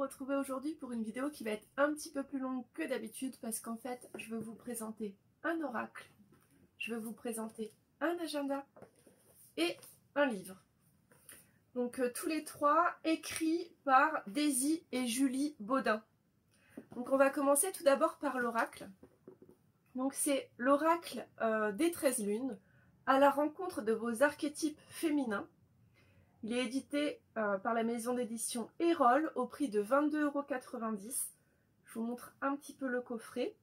retrouver aujourd'hui pour une vidéo qui va être un petit peu plus longue que d'habitude parce qu'en fait, je vais vous présenter un oracle, je vais vous présenter un agenda et un livre. Donc tous les trois écrits par Daisy et Julie Baudin. Donc on va commencer tout d'abord par l'oracle. Donc c'est l'oracle des 13 lunes à la rencontre de vos archétypes féminins. Il est édité par la maison d'édition Erol au prix de 22,90 €. Je vous montre un petit peu le coffret.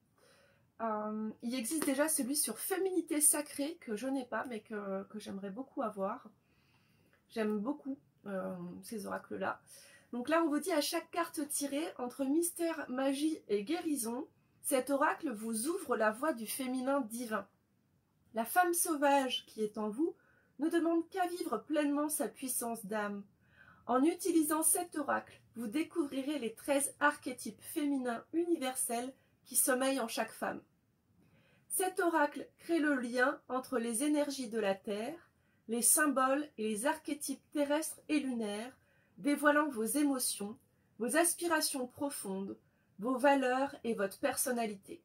Il existe déjà celui sur Féminité Sacrée que je n'ai pas mais que j'aimerais beaucoup avoir. J'aime beaucoup ces oracles-là. Donc là, on vous dit à chaque carte tirée, entre mystère, magie et guérison, cet oracle vous ouvre la voie du féminin divin. La femme sauvage qui est en vous ne demande qu'à vivre pleinement sa puissance d'âme. En utilisant cet oracle, vous découvrirez les 13 archétypes féminins universels qui sommeillent en chaque femme. Cet oracle crée le lien entre les énergies de la Terre, les symboles et les archétypes terrestres et lunaires, dévoilant vos émotions, vos aspirations profondes, vos valeurs et votre personnalité.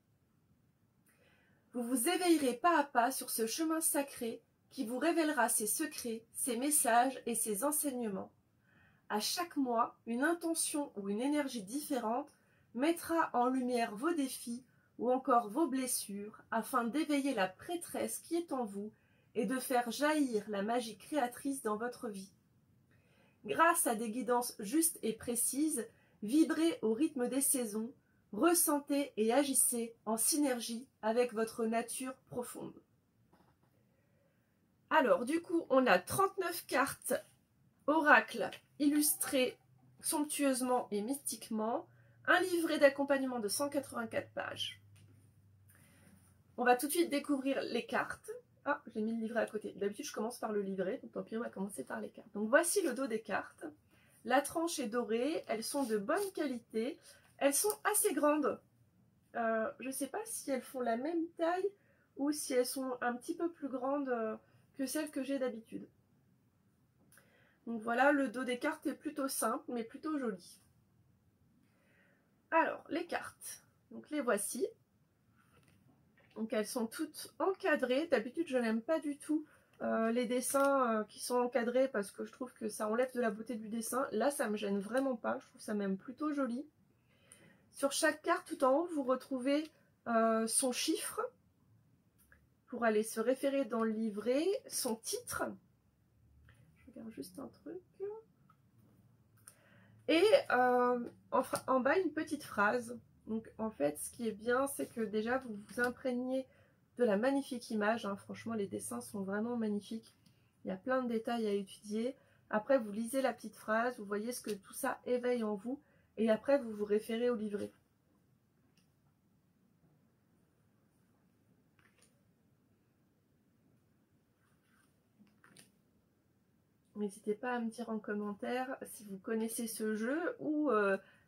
Vous vous éveillerez pas à pas sur ce chemin sacré qui vous révélera ses secrets, ses messages et ses enseignements. À chaque mois, une intention ou une énergie différente mettra en lumière vos défis ou encore vos blessures afin d'éveiller la prêtresse qui est en vous et de faire jaillir la magie créatrice dans votre vie. Grâce à des guidances justes et précises, vibrez au rythme des saisons, ressentez et agissez en synergie avec votre nature profonde. Alors, du coup, on a 39 cartes oracle illustrées somptueusement et mystiquement, un livret d'accompagnement de 184 pages. On va tout de suite découvrir les cartes. Ah, j'ai mis le livret à côté. D'habitude, je commence par le livret, donc tant pis, on va commencer par les cartes. Donc, voici le dos des cartes. La tranche est dorée, elles sont de bonne qualité, elles sont assez grandes. Je ne sais pas si elles font la même taille ou si elles sont un petit peu plus grandes que celles que j'ai d'habitude. Donc voilà, le dos des cartes est plutôt simple, mais plutôt joli. Alors, les cartes, donc les voici. Donc elles sont toutes encadrées. D'habitude, je n'aime pas du tout les dessins qui sont encadrés parce que je trouve que ça enlève de la beauté du dessin. Là, ça me gêne vraiment pas. Je trouve ça même plutôt joli. Sur chaque carte, tout en haut, vous retrouvez son chiffre pour aller se référer dans le livret, son titre. Je regarde juste un truc. Et en bas, une petite phrase. Donc en fait, ce qui est bien, c'est que déjà, vous vous imprégnez de la magnifique image. Hein. Franchement, les dessins sont vraiment magnifiques. Il y a plein de détails à étudier. Après, vous lisez la petite phrase, vous voyez ce que tout ça éveille en vous. Et après, vous vous référez au livret. N'hésitez pas à me dire en commentaire si vous connaissez ce jeu ou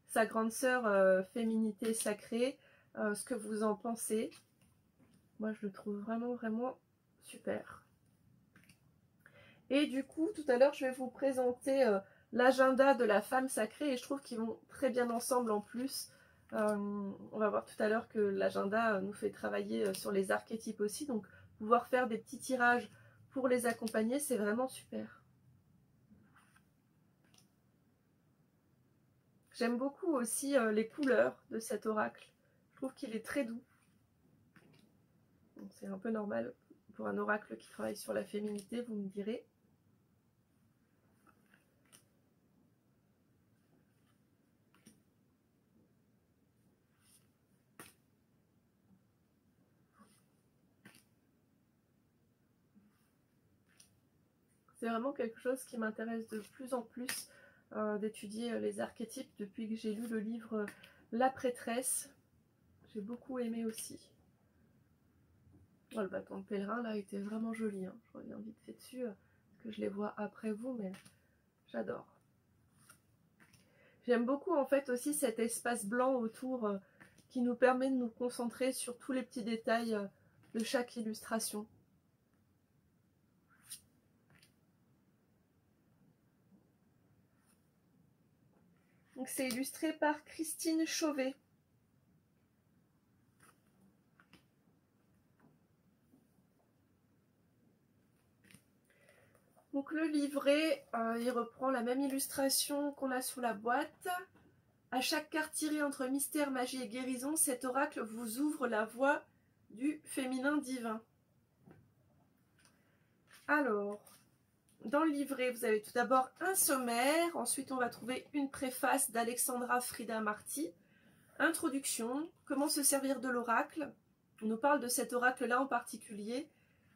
sa grande sœur Féminité Sacrée, ce que vous en pensez. Moi, je le trouve vraiment, vraiment super. Et du coup, tout à l'heure, je vais vous présenter l'agenda de la femme sacrée et je trouve qu'ils vont très bien ensemble en plus. On va voir tout à l'heure que l'agenda nous fait travailler sur les archétypes aussi. Donc, pouvoir faire des petits tirages pour les accompagner, c'est vraiment super. J'aime beaucoup aussi les couleurs de cet oracle. Je trouve qu'il est très doux. C'est un peu normal pour un oracle qui travaille sur la féminité, vous me direz. C'est vraiment quelque chose qui m'intéresse de plus en plus d'étudier les archétypes depuis que j'ai lu le livre La prêtresse. J'ai beaucoup aimé aussi. Oh, le bâton de pèlerin là était vraiment joli. Hein. Je reviens vite fait dessus parce que je les vois après vous, mais j'adore. J'aime beaucoup en fait aussi cet espace blanc autour qui nous permet de nous concentrer sur tous les petits détails de chaque illustration. Donc c'est illustré par Christine Chauvet. Donc le livret, il reprend la même illustration qu'on a sous la boîte. À chaque carte tirée entre mystère, magie et guérison, cet oracle vous ouvre la voie du féminin divin. Alors, dans le livret, vous avez tout d'abord un sommaire, ensuite on va trouver une préface d'Alexandra Frida Marty, introduction, comment se servir de l'oracle, on nous parle de cet oracle-là en particulier,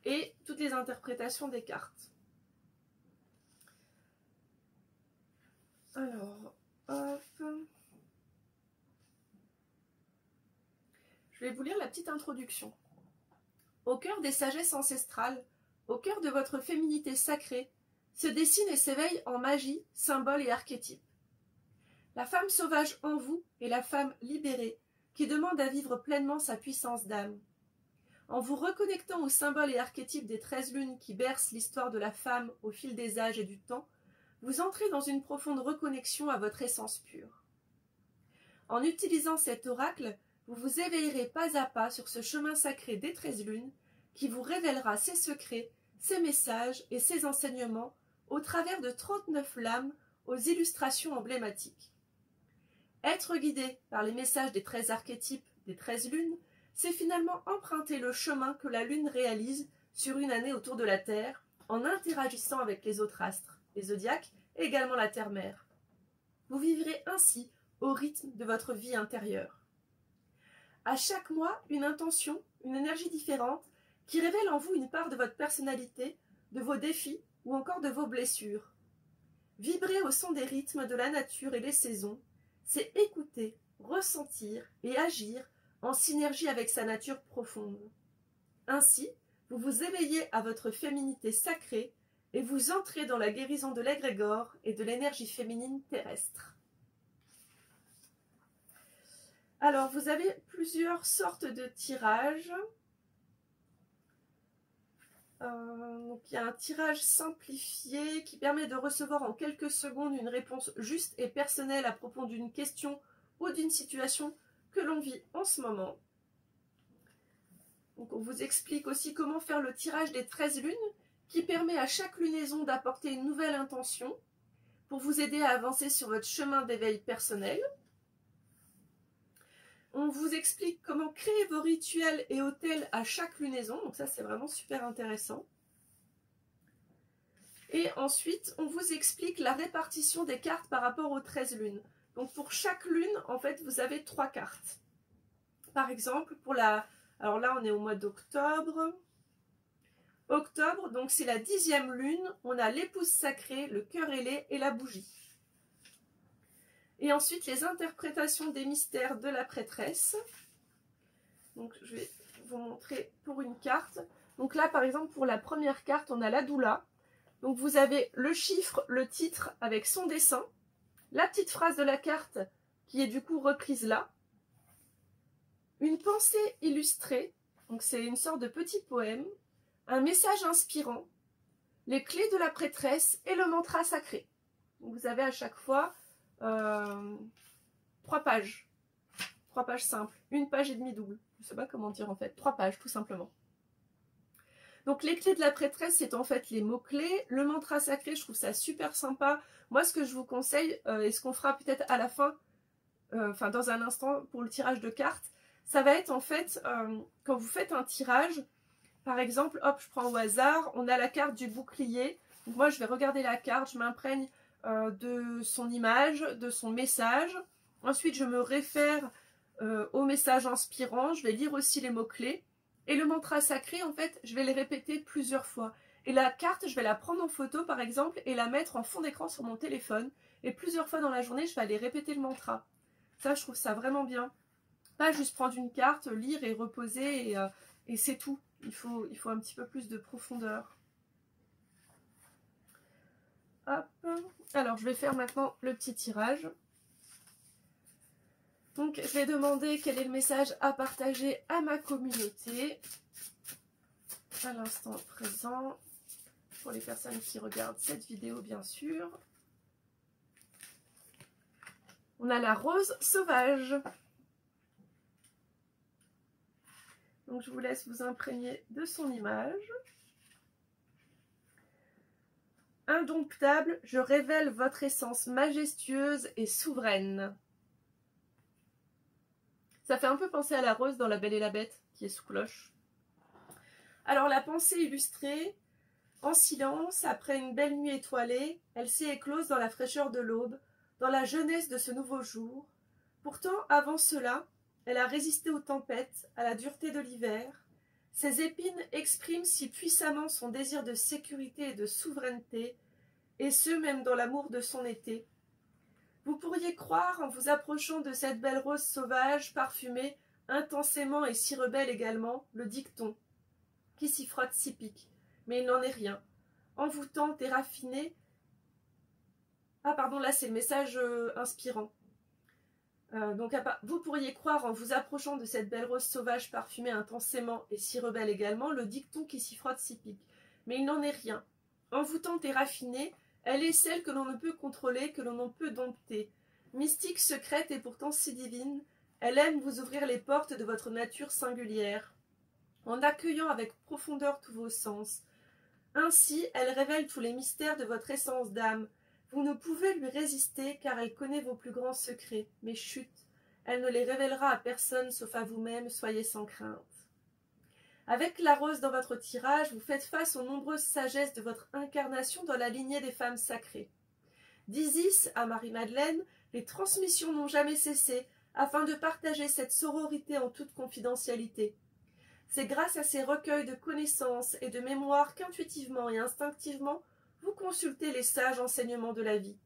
et toutes les interprétations des cartes. Alors, hop. Je vais vous lire la petite introduction. Au cœur des sagesses ancestrales, au cœur de votre féminité sacrée, se dessine et s'éveille en magie, symboles et archétypes. La femme sauvage en vous est la femme libérée qui demande à vivre pleinement sa puissance d'âme. En vous reconnectant aux symboles et archétypes des 13 lunes qui bercent l'histoire de la femme au fil des âges et du temps, vous entrez dans une profonde reconnexion à votre essence pure. En utilisant cet oracle, vous vous éveillerez pas à pas sur ce chemin sacré des 13 lunes qui vous révélera ses secrets, ses messages et ses enseignements au travers de 39 lames aux illustrations emblématiques. Être guidé par les messages des 13 archétypes des 13 lunes, c'est finalement emprunter le chemin que la lune réalise sur une année autour de la Terre en interagissant avec les autres astres, les zodiaques et également la Terre-Mère. Vous vivrez ainsi au rythme de votre vie intérieure. À chaque mois, une intention, une énergie différente qui révèle en vous une part de votre personnalité, de vos défis ou encore de vos blessures. Vibrer au son des rythmes de la nature et des saisons, c'est écouter, ressentir et agir en synergie avec sa nature profonde. Ainsi, vous vous éveillez à votre féminité sacrée et vous entrez dans la guérison de l'égrégore et de l'énergie féminine terrestre. Alors, vous avez plusieurs sortes de tirages. Donc, il y a un tirage simplifié qui permet de recevoir en quelques secondes une réponse juste et personnelle à propos d'une question ou d'une situation que l'on vit en ce moment. Donc, on vous explique aussi comment faire le tirage des 13 lunes qui permet à chaque lunaison d'apporter une nouvelle intention pour vous aider à avancer sur votre chemin d'éveil personnel. On vous explique comment créer vos rituels et hôtels à chaque lunaison. Donc ça, c'est vraiment super intéressant. Et ensuite, on vous explique la répartition des cartes par rapport aux 13 lunes. Donc pour chaque lune, en fait, vous avez 3 cartes. Par exemple, pour la... Alors là, on est au mois d'octobre. Octobre, donc c'est la 10e lune. On a l'épouse sacrée, le cœur ailé et la bougie. Et ensuite, les interprétations des mystères de la prêtresse. Donc, je vais vous montrer pour une carte. Donc là, par exemple, pour la première carte, on a la doula. Donc, vous avez le chiffre, le titre avec son dessin. La petite phrase de la carte qui est du coup reprise là. Une pensée illustrée. Donc, c'est une sorte de petit poème. Un message inspirant. Les clés de la prêtresse et le mantra sacré. Donc, vous avez à chaque fois... 3 pages. 3 pages simples. Une page et demie double. Je ne sais pas comment dire en fait. 3 pages tout simplement. Donc les clés de la prêtresse, c'est en fait les mots-clés. Le mantra sacré, je trouve ça super sympa. Moi, ce que je vous conseille, et ce qu'on fera peut-être à la fin, enfin dans un instant pour le tirage de cartes, ça va être en fait, quand vous faites un tirage, par exemple, hop, je prends au hasard, on a la carte du bouclier. Donc moi, je vais regarder la carte, je m'imprègne de son image, de son message. Ensuite, je me réfère au message inspirant. Je vais lire aussi les mots-clés. Et le mantra sacré, en fait, je vais les répéter plusieurs fois. Et la carte, je vais la prendre en photo, par exemple, et la mettre en fond d'écran sur mon téléphone. Et plusieurs fois dans la journée, je vais aller répéter le mantra. Ça, je trouve ça vraiment bien. Pas juste prendre une carte, lire et reposer, et c'est tout. Il faut un petit peu plus de profondeur. Hop. Alors, je vais faire maintenant le petit tirage. Donc, je vais demander quel est le message à partager à ma communauté à l'instant présent, pour les personnes qui regardent cette vidéo, bien sûr. On a la rose sauvage. Donc je vous laisse vous imprégner de son image. Indomptable, je révèle votre essence majestueuse et souveraine. Ça fait un peu penser à la rose dans La Belle et la Bête, qui est sous cloche. Alors la pensée illustrée, en silence, après une belle nuit étoilée, elle s'est éclose dans la fraîcheur de l'aube, dans la jeunesse de ce nouveau jour. Pourtant, avant cela, elle a résisté aux tempêtes, à la dureté de l'hiver. Ses épines expriment si puissamment son désir de sécurité et de souveraineté, et ce même dans l'amour de son été. Vous pourriez croire, en vous approchant de cette belle rose sauvage, parfumée, intensément et si rebelle également, le dicton, qui s'y frotte si pique, mais il n'en est rien. Envoûtante et raffinée. Ah pardon, là c'est le message inspirant. Donc vous pourriez croire, en vous approchant de cette belle rose sauvage parfumée intensément et si rebelle également, le dicton qui s'y frotte si pique, mais il n'en est rien. Envoûtante et raffinée, elle est celle que l'on ne peut contrôler, que l'on ne peut dompter. Mystique, secrète et pourtant si divine, elle aime vous ouvrir les portes de votre nature singulière, en accueillant avec profondeur tous vos sens. Ainsi, elle révèle tous les mystères de votre essence d'âme. Vous ne pouvez lui résister car elle connaît vos plus grands secrets. Mais chut, elle ne les révélera à personne sauf à vous-même, soyez sans crainte. Avec la rose dans votre tirage, vous faites face aux nombreuses sagesses de votre incarnation dans la lignée des femmes sacrées. D'Isis à Marie-Madeleine, les transmissions n'ont jamais cessé, afin de partager cette sororité en toute confidentialité. C'est grâce à ces recueils de connaissances et de mémoire qu'intuitivement et instinctivement, vous consultez les sages enseignements de la vie.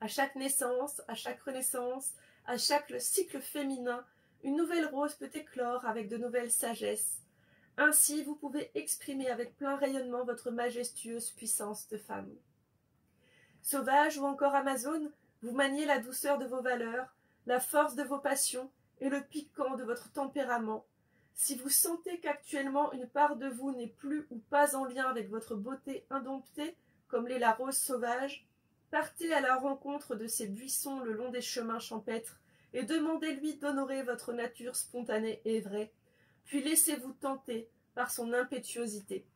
À chaque naissance, à chaque renaissance, à chaque cycle féminin, une nouvelle rose peut éclore avec de nouvelles sagesses. Ainsi, vous pouvez exprimer avec plein rayonnement votre majestueuse puissance de femme. Sauvage ou encore amazone, vous maniez la douceur de vos valeurs, la force de vos passions et le piquant de votre tempérament. Si vous sentez qu'actuellement une part de vous n'est plus ou pas en lien avec votre beauté indomptée, comme l'est la rose sauvage, partez à la rencontre de ces buissons le long des chemins champêtres et demandez-lui d'honorer votre nature spontanée et vraie, puis laissez-vous tenter par son impétuosité.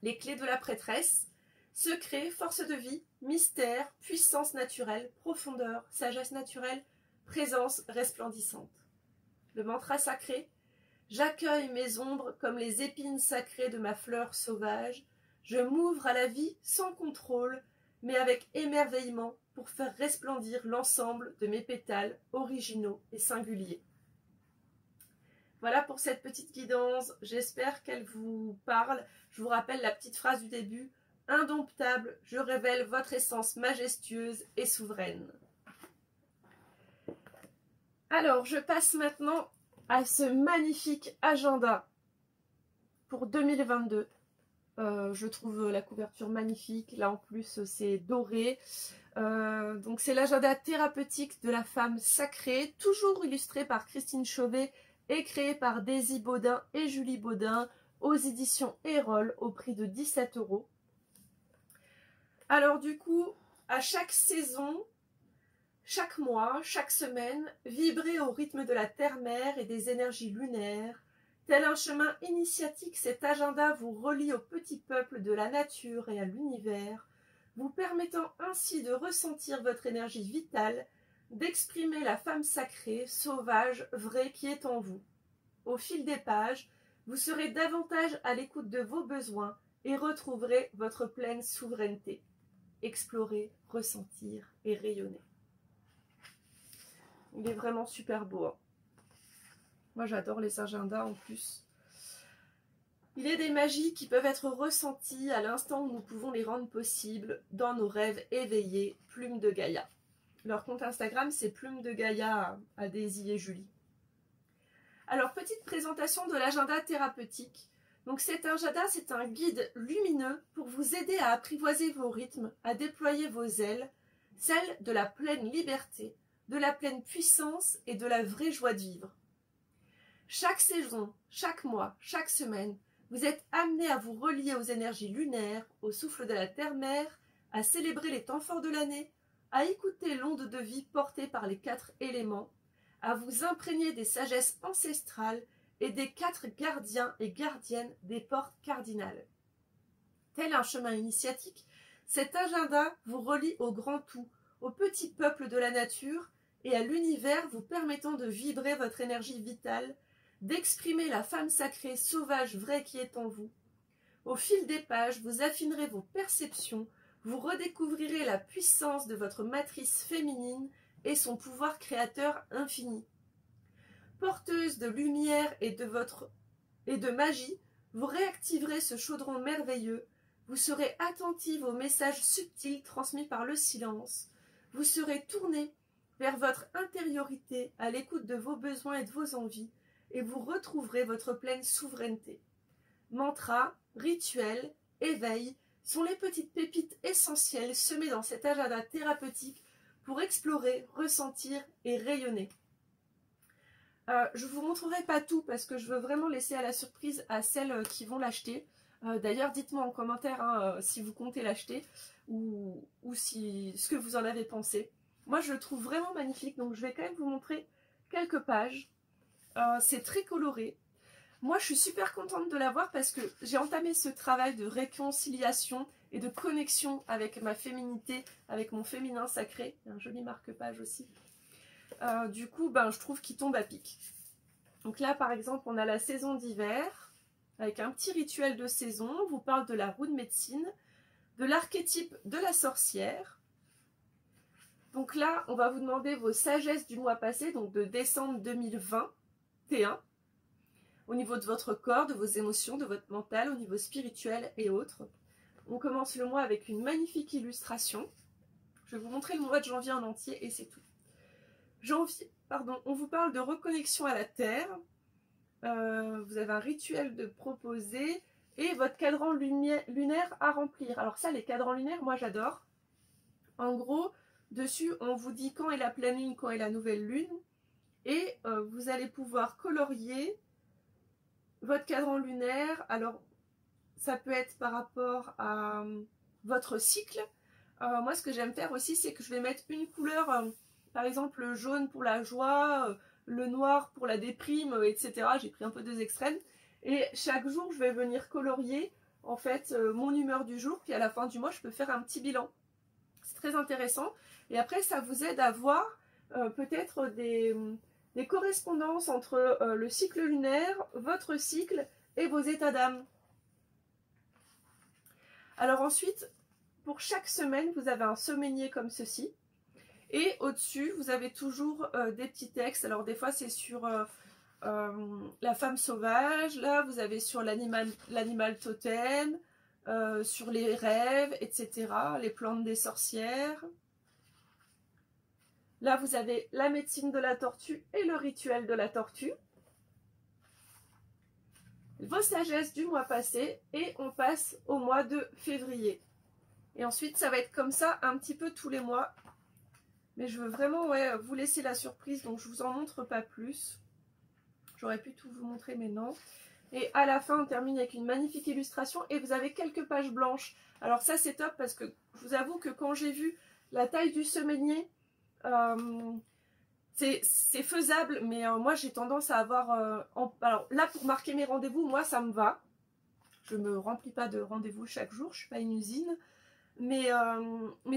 Les clés de la prêtresse: secret, force de vie, mystère, puissance naturelle, profondeur, sagesse naturelle, présence resplendissante. Le mantra sacré: j'accueille mes ombres comme les épines sacrées de ma fleur sauvage. Je m'ouvre à la vie sans contrôle, mais avec émerveillement pour faire resplendir l'ensemble de mes pétales originaux et singuliers. Voilà pour cette petite guidance. J'espère qu'elle vous parle. Je vous rappelle la petite phrase du début. Indomptable, je révèle votre essence majestueuse et souveraine. Alors, je passe maintenant à ce magnifique agenda pour 2022. Je trouve la couverture magnifique. Là, en plus, c'est doré. Donc, c'est l'agenda thérapeutique de la femme sacrée, toujours illustré par Christine Chauvet et créé par Daisy Baudin et Julie Baudin aux éditions Erol au prix de 17 €. Alors, du coup, à chaque saison, chaque mois, chaque semaine, vibrez au rythme de la terre-mère et des énergies lunaires. Tel un chemin initiatique, cet agenda vous relie au petit peuple de la nature et à l'univers, vous permettant ainsi de ressentir votre énergie vitale, d'exprimer la femme sacrée, sauvage, vraie qui est en vous. Au fil des pages, vous serez davantage à l'écoute de vos besoins et retrouverez votre pleine souveraineté. Explorer, ressentir et rayonner. Il est vraiment super beau. Hein. Moi, j'adore les agendas en plus. Il y a des magies qui peuvent être ressenties à l'instant où nous pouvons les rendre possibles dans nos rêves éveillés, Plume de Gaïa. Leur compte Instagram, c'est Plume de Gaïa à Daisy et Julie. Alors, petite présentation de l'agenda thérapeutique. Donc, cet agenda, c'est un guide lumineux pour vous aider à apprivoiser vos rythmes, à déployer vos ailes, celles de la pleine liberté, de la pleine puissance et de la vraie joie de vivre. Chaque saison, chaque mois, chaque semaine, vous êtes amené à vous relier aux énergies lunaires, au souffle de la terre-mère, à célébrer les temps forts de l'année, à écouter l'onde de vie portée par les 4 éléments, à vous imprégner des sagesses ancestrales et des 4 gardiens et gardiennes des portes cardinales. Tel un chemin initiatique, cet agenda vous relie au grand tout, au petit peuple de la nature et à l'univers, vous permettant de vibrer votre énergie vitale, d'exprimer la femme sacrée, sauvage, vraie qui est en vous. Au fil des pages, vous affinerez vos perceptions, vous redécouvrirez la puissance de votre matrice féminine et son pouvoir créateur infini. Porteuse de lumière et de magie, vous réactiverez ce chaudron merveilleux, vous serez attentive aux messages subtils transmis par le silence, vous serez tournée vers votre intériorité à l'écoute de vos besoins et de vos envies, et vous retrouverez votre pleine souveraineté. Mantras, rituels, éveil sont les petites pépites essentielles semées dans cet agenda thérapeutique pour explorer, ressentir et rayonner. Je ne vous montrerai pas tout parce que je veux vraiment laisser à la surprise à celles qui vont l'acheter. D'ailleurs, dites-moi en commentaire si vous comptez l'acheter ou ce que vous en avez pensé. Moi, je le trouve vraiment magnifique, donc je vais quand même vous montrer quelques pages. C'est très coloré. Moi, je suis super contente de l'avoir parce que j'ai entamé ce travail de réconciliation et de connexion avec ma féminité, avec mon féminin sacré. Il y a un joli marque-page aussi. Du coup, je trouve qu'il tombe à pic. Donc là, par exemple, on a la saison d'hiver, avec un petit rituel de saison. On vous parle de la roue de médecine, de l'archétype de la sorcière. Donc là, on va vous demander vos sagesses du mois passé, donc de décembre 2021, au niveau de votre corps, de vos émotions, de votre mental, au niveau spirituel et autres. On commence le mois avec une magnifique illustration. Je vais vous montrer le mois de janvier en entier et c'est tout. Janvier, pardon, on vous parle de reconnexion à la Terre. Vous avez un rituel de proposer et votre cadran lunaire à remplir. Alors ça, les cadrans lunaires, moi j'adore. En gros, dessus, on vous dit quand est la pleine lune, quand est la nouvelle lune. Et vous allez pouvoir colorier votre cadran lunaire. Alors, ça peut être par rapport à votre cycle. Moi, ce que j'aime faire aussi, c'est que je vais mettre une couleur, par exemple le jaune pour la joie, le noir pour la déprime, etc. J'ai pris un peu deux extrêmes. Et chaque jour, je vais venir colorier en fait mon humeur du jour. Puis à la fin du mois, je peux faire un petit bilan. C'est très intéressant. Et après, ça vous aide à voir peut-être des correspondances entre le cycle lunaire, votre cycle et vos états d'âme. Alors ensuite, pour chaque semaine, vous avez un semainier comme ceci. Et au-dessus, vous avez toujours des petits textes. Alors des fois, c'est sur la femme sauvage. Là, vous avez sur l'animal totem, sur les rêves, etc. Les plantes des sorcières. Là, vous avez la médecine de la tortue et le rituel de la tortue. Vos sagesses du mois passé et on passe au mois de février. Et ensuite, ça va être comme ça un petit peu tous les mois. Mais je veux vraiment vous laisser la surprise, donc je ne vous en montre pas plus. J'aurais pu tout vous montrer, mais non. Et à la fin, on termine avec une magnifique illustration et vous avez quelques pages blanches. Alors ça, c'est top parce que je vous avoue que quand j'ai vu la taille du semainier, c'est faisable, mais moi j'ai tendance à avoir... alors là, pour marquer mes rendez-vous, moi ça me va. Je ne me remplis pas de rendez-vous chaque jour, je ne suis pas une usine. Mais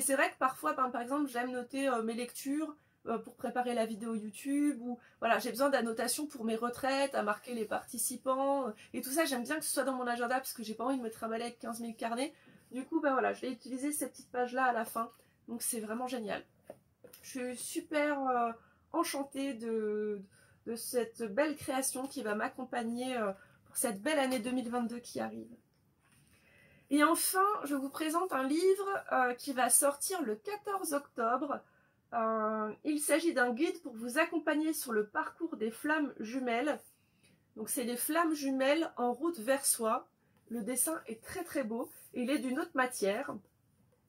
c'est vrai que parfois, par exemple, j'aime noter mes lectures pour préparer la vidéo YouTube. Ou voilà, j'ai besoin d'annotations pour mes retraites, à marquer les participants. Et tout ça, j'aime bien que ce soit dans mon agenda parce que j'ai pas envie de me trimballer avec 15 000 carnets. Du coup, voilà, je vais utiliser ces petites pages-là à la fin. Donc c'est vraiment génial. Je suis super enchantée de cette belle création qui va m'accompagner pour cette belle année 2022 qui arrive. Et enfin, je vous présente un livre qui va sortir le 14 octobre. Il s'agit d'un guide pour vous accompagner sur le parcours des flammes jumelles. Donc c'est les flammes jumelles en route vers soi. Le dessin est très très beau et il est d'une autre matière.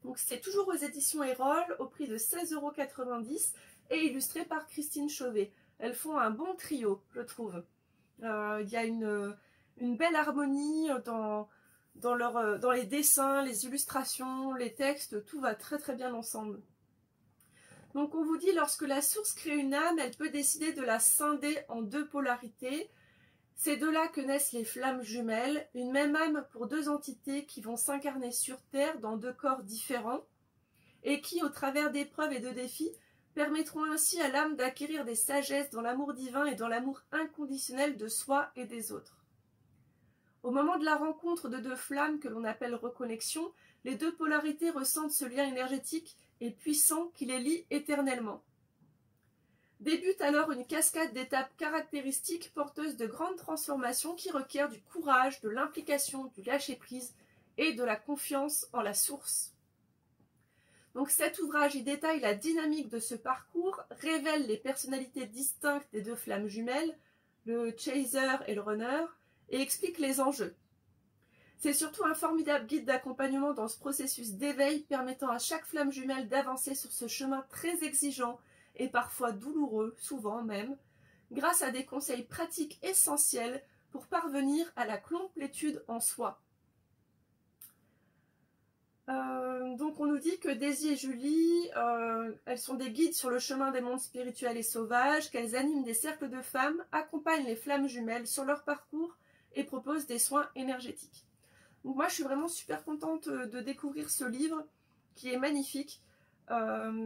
Donc c'est toujours aux éditions Erol au prix de 16,90 € et illustré par Christine Chauvet. Elles font un bon trio, je trouve. Il y a une belle harmonie dans les dessins, les illustrations, les textes, tout va très très bien ensemble. Donc on vous dit, lorsque la source crée une âme, elle peut décider de la scinder en deux polarités. C'est de là que naissent les flammes jumelles, une même âme pour deux entités qui vont s'incarner sur Terre dans deux corps différents et qui, au travers d'épreuves et de défis, permettront ainsi à l'âme d'acquérir des sagesses dans l'amour divin et dans l'amour inconditionnel de soi et des autres. Au moment de la rencontre de deux flammes que l'on appelle reconnexion, les deux polarités ressentent ce lien énergétique et puissant qui les lie éternellement. Débute alors une cascade d'étapes caractéristiques porteuses de grandes transformations qui requièrent du courage, de l'implication, du lâcher-prise et de la confiance en la source. Donc cet ouvrage y détaille la dynamique de ce parcours, révèle les personnalités distinctes des deux flammes jumelles, le chaser et le runner, et explique les enjeux. C'est surtout un formidable guide d'accompagnement dans ce processus d'éveil permettant à chaque flamme jumelle d'avancer sur ce chemin très exigeant et parfois douloureux, souvent même, grâce à des conseils pratiques essentiels pour parvenir à la complétude en soi. Donc on nous dit que Daisy et Julie, elles sont des guides sur le chemin des mondes spirituels et sauvages, qu'elles animent des cercles de femmes, accompagnent les flammes jumelles sur leur parcours et proposent des soins énergétiques. Donc moi je suis vraiment super contente de découvrir ce livre qui est magnifique.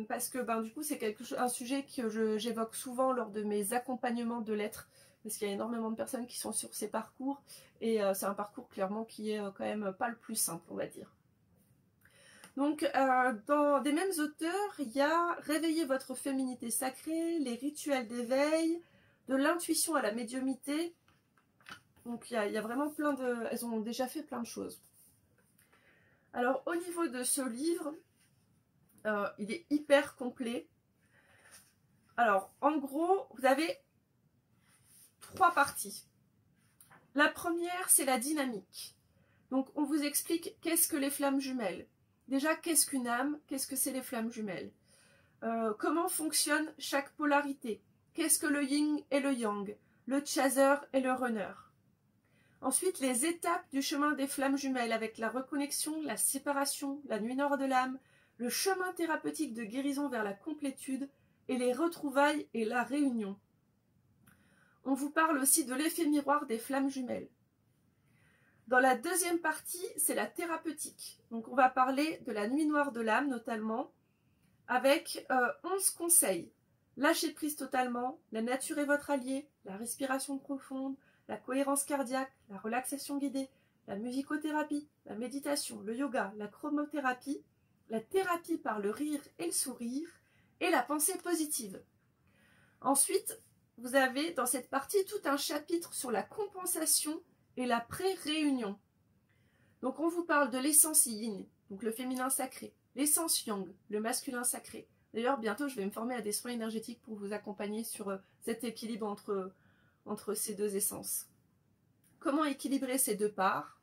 Parce que du coup c'est un sujet que j'évoque souvent lors de mes accompagnements de lettres, parce qu'il y a énormément de personnes qui sont sur ces parcours et c'est un parcours clairement qui est quand même pas le plus simple, on va dire. Donc dans des mêmes auteurs, il y a Réveiller votre féminité sacrée, les rituels d'éveil, de l'intuition à la médiumnité. Donc il y a vraiment plein de... Elles ont déjà fait plein de choses. Alors au niveau de ce livre, il est hyper complet. Alors, en gros, vous avez 3 parties. La première, c'est la dynamique. Donc, on vous explique qu'est-ce que les flammes jumelles. Déjà, qu'est-ce qu'une âme? Qu'est-ce que c'est les flammes jumelles? Comment fonctionne chaque polarité? Qu'est-ce que le yin et le yang? Le chaser et le runner? Ensuite, les étapes du chemin des flammes jumelles avec la reconnexion, la séparation, la nuit noire de l'âme, le chemin thérapeutique de guérison vers la complétude et les retrouvailles et la réunion. On vous parle aussi de l'effet miroir des flammes jumelles. Dans la deuxième partie, c'est la thérapeutique. Donc on va parler de la nuit noire de l'âme notamment, avec 11 conseils. Lâchez prise totalement, la nature est votre allié, la respiration profonde, la cohérence cardiaque, la relaxation guidée, la musicothérapie, la méditation, le yoga, la chromothérapie, la thérapie par le rire et le sourire, et la pensée positive. Ensuite, vous avez dans cette partie tout un chapitre sur la compensation et la pré-réunion. Donc on vous parle de l'essence yin, donc le féminin sacré, l'essence yang, le masculin sacré. D'ailleurs, bientôt, je vais me former à des soins énergétiques pour vous accompagner sur cet équilibre entre ces deux essences. Comment équilibrer ces deux parts?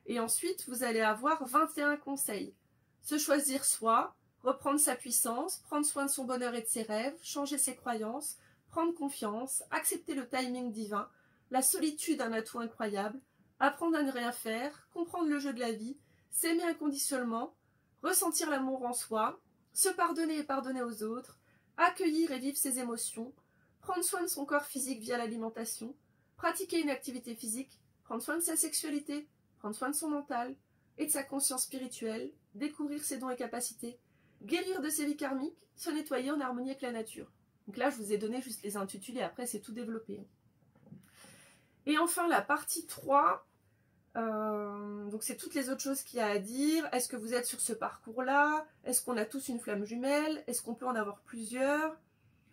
Et ensuite, vous allez avoir 21 conseils. Se choisir soi, reprendre sa puissance, prendre soin de son bonheur et de ses rêves, changer ses croyances, prendre confiance, accepter le timing divin, la solitude un atout incroyable, apprendre à ne rien faire, comprendre le jeu de la vie, s'aimer inconditionnellement, ressentir l'amour en soi, se pardonner et pardonner aux autres, accueillir et vivre ses émotions, prendre soin de son corps physique via l'alimentation, pratiquer une activité physique, prendre soin de sa sexualité, prendre soin de son mental et de sa conscience spirituelle, découvrir ses dons et capacités, guérir de ses vies karmiques, se nettoyer en harmonie avec la nature. Donc là, je vous ai donné juste les intitulés, après c'est tout développé. Et enfin, la partie 3, donc c'est toutes les autres choses qu'il y a à dire. Est-ce que vous êtes sur ce parcours-là? Est-ce qu'on a tous une flamme jumelle? Est-ce qu'on peut en avoir plusieurs?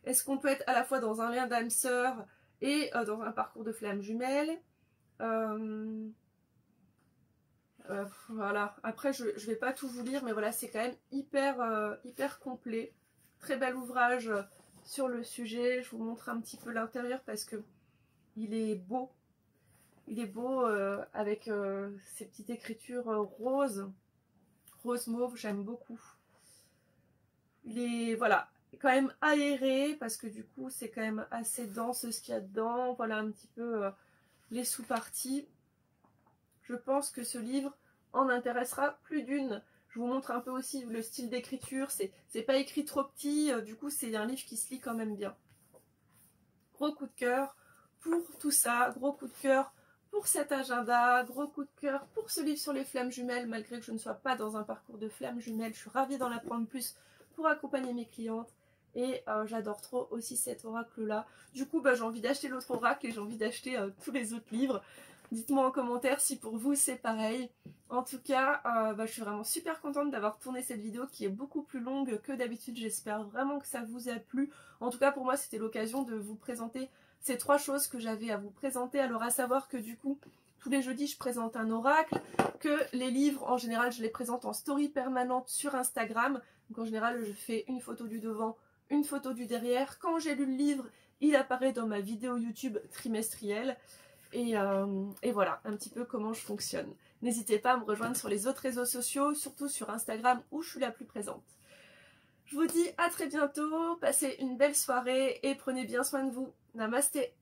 Est-ce qu'on peut être à la fois dans un lien d'âme sœur et dans un parcours de flamme jumelle? Voilà, après je vais pas tout vous lire, mais voilà, c'est quand même hyper complet. Très bel ouvrage sur le sujet. Je vous montre un petit peu l'intérieur parce que il est beau. Il est beau avec ces petites écritures rose mauve, j'aime beaucoup. Il est, voilà, quand même aéré parce que du coup c'est quand même assez dense ce qu'il y a dedans. Voilà un petit peu les sous-parties. Je pense que ce livre en intéressera plus d'une. Je Je vous montre un peu aussi le style d'écriture, c'est pas écrit trop petit, du coup c'est un livre qui se lit quand même bien. Gros coup de cœur pour tout ça, gros coup de cœur pour cet agenda, gros coup de cœur pour ce livre sur les flammes jumelles, malgré que je ne sois pas dans un parcours de flammes jumelles, je suis ravie d'en apprendre plus pour accompagner mes clientes. Et j'adore trop aussi cet oracle là. Du coup j'ai envie d'acheter l'autre oracle et j'ai envie d'acheter tous les autres livres. Dites-moi en commentaire si pour vous c'est pareil. En tout cas je suis vraiment super contente d'avoir tourné cette vidéo qui est beaucoup plus longue que d'habitude. J'espère vraiment que ça vous a plu. En tout cas pour moi c'était l'occasion de vous présenter ces 3 choses que j'avais à vous présenter. Alors à savoir que du coup tous les jeudis je présente un oracle, que les livres en général je les présente en story permanente sur Instagram. Donc en général je fais une photo du devant, une photo du derrière. Quand j'ai lu le livre, il apparaît dans ma vidéo YouTube trimestrielle. Et voilà un petit peu comment je fonctionne. N'hésitez pas à me rejoindre sur les autres réseaux sociaux, surtout sur Instagram où je suis la plus présente. Je vous dis à très bientôt, passez une belle soirée et prenez bien soin de vous. Namasté.